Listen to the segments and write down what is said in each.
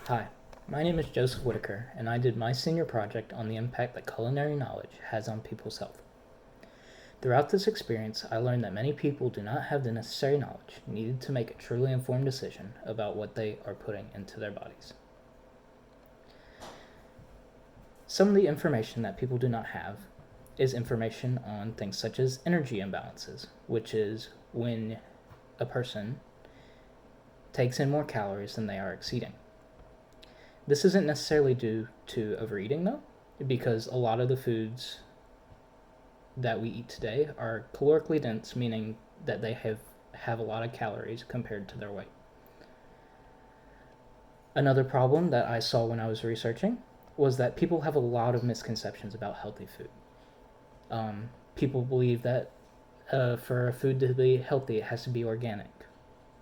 Hi, my name is Joseph Whitaker, and I did my senior project on the impact that culinary knowledge has on people's health. Throughout this experience, I learned that many people do not have the necessary knowledge needed to make a truly informed decision about what they are putting into their bodies. Some of the information that people do not have is information on things such as energy imbalances, which is when a person takes in more calories than they are exceeding. This isn't necessarily due to overeating, though, because a lot of the foods that we eat today are calorically dense, meaning that they have a lot of calories compared to their weight. Another problem that I saw when I was researching was that people have a lot of misconceptions about healthy food. People believe that for a food to be healthy, it has to be organic,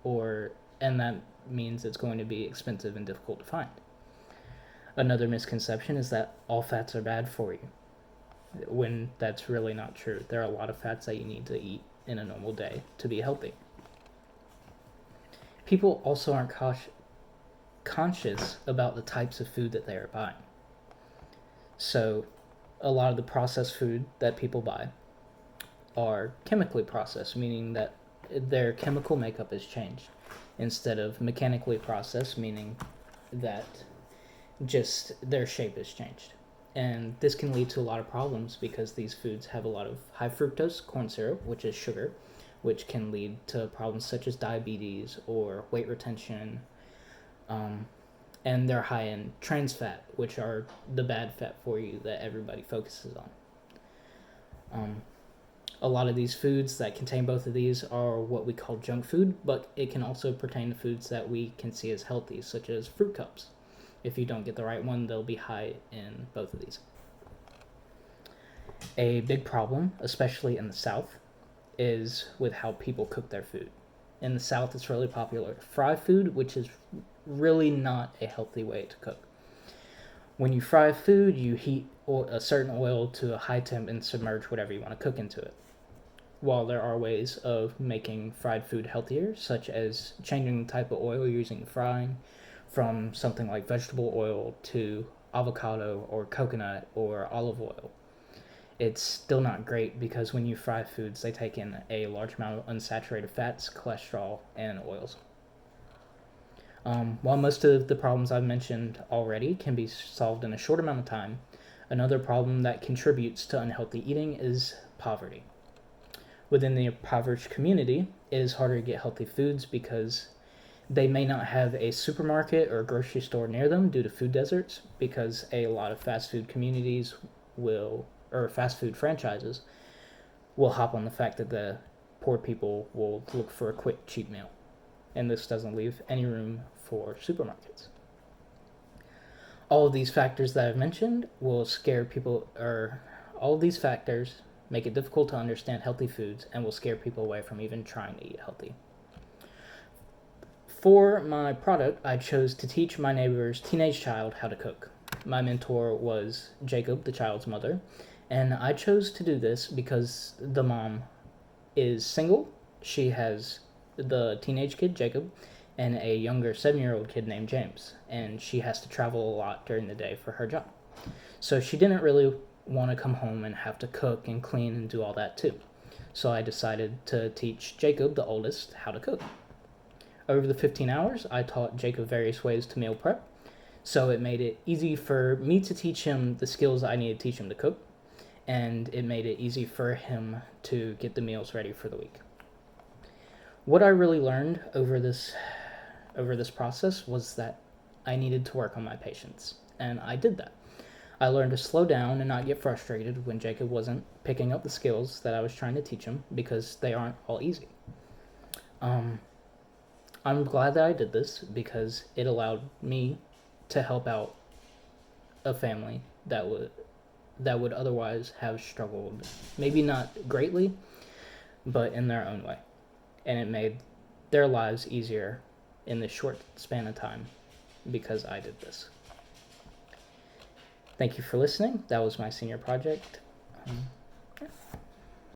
and that means it's going to be expensive and difficult to find. Another misconception is that all fats are bad for you, when that's really not true. There are a lot of fats that you need to eat in a normal day to be healthy. People also aren't conscious about the types of food that they are buying. So a lot of the processed food that people buy are chemically processed, meaning that their chemical makeup has changed, instead of mechanically processed, meaning that just their shape has changed. And this can lead to a lot of problems because these foods have a lot of high fructose corn syrup, which is sugar, which can lead to problems such as diabetes or weight retention. And they're high in trans fat, which are the bad fat for you that everybody focuses on. A lot of these foods that contain both of these are what we call junk food, but it can also pertain to foods that we can see as healthy, such as fruit cups. If you don't get the right one, they'll be high in both of these. A big problem, especially in the South, is with how people cook their food. In the South, it's really popular to fry food, which is really not a healthy way to cook. When you fry food, you heat a certain oil to a high temp and submerge whatever you want to cook into it. While there are ways of making fried food healthier, such as changing the type of oil you're using in frying, from something like vegetable oil to avocado or coconut or olive oil, it's still not great because when you fry foods, they take in a large amount of unsaturated fats, cholesterol, and oils. While most of the problems I've mentioned already can be solved in a short amount of time, another problem that contributes to unhealthy eating is poverty. Within the impoverished community, it is harder to get healthy foods because they may not have a supermarket or a grocery store near them due to food deserts, because a lot of fast food communities or fast food franchises will hop on the fact that the poor people will look for a quick, cheap meal. And this doesn't leave any room for supermarkets. All of these factors that I've mentioned will scare people, or all of these factors make it difficult to understand healthy foods and will scare people away from even trying to eat healthy. For my product, I chose to teach my neighbor's teenage child how to cook. My mentor was Jacob, the child's mother, and I chose to do this because the mom is single. She has the teenage kid, Jacob, and a younger 7-year-old kid named James, and she has to travel a lot during the day for her job. So she didn't really want to come home and have to cook and clean and do all that too. So I decided to teach Jacob, the oldest, how to cook. Over the 15 hours, I taught Jacob various ways to meal prep, so it made it easy for me to teach him the skills I needed to teach him to cook, and it made it easy for him to get the meals ready for the week. What I really learned over this process was that I needed to work on my patience, and I did that. I learned to slow down and not get frustrated when Jacob wasn't picking up the skills that I was trying to teach him, because they aren't all easy. I'm glad that I did this because it allowed me to help out a family that would otherwise have struggled, maybe not greatly, but in their own way. And it made their lives easier in this short span of time because I did this. Thank you for listening. That was my senior project. Yeah.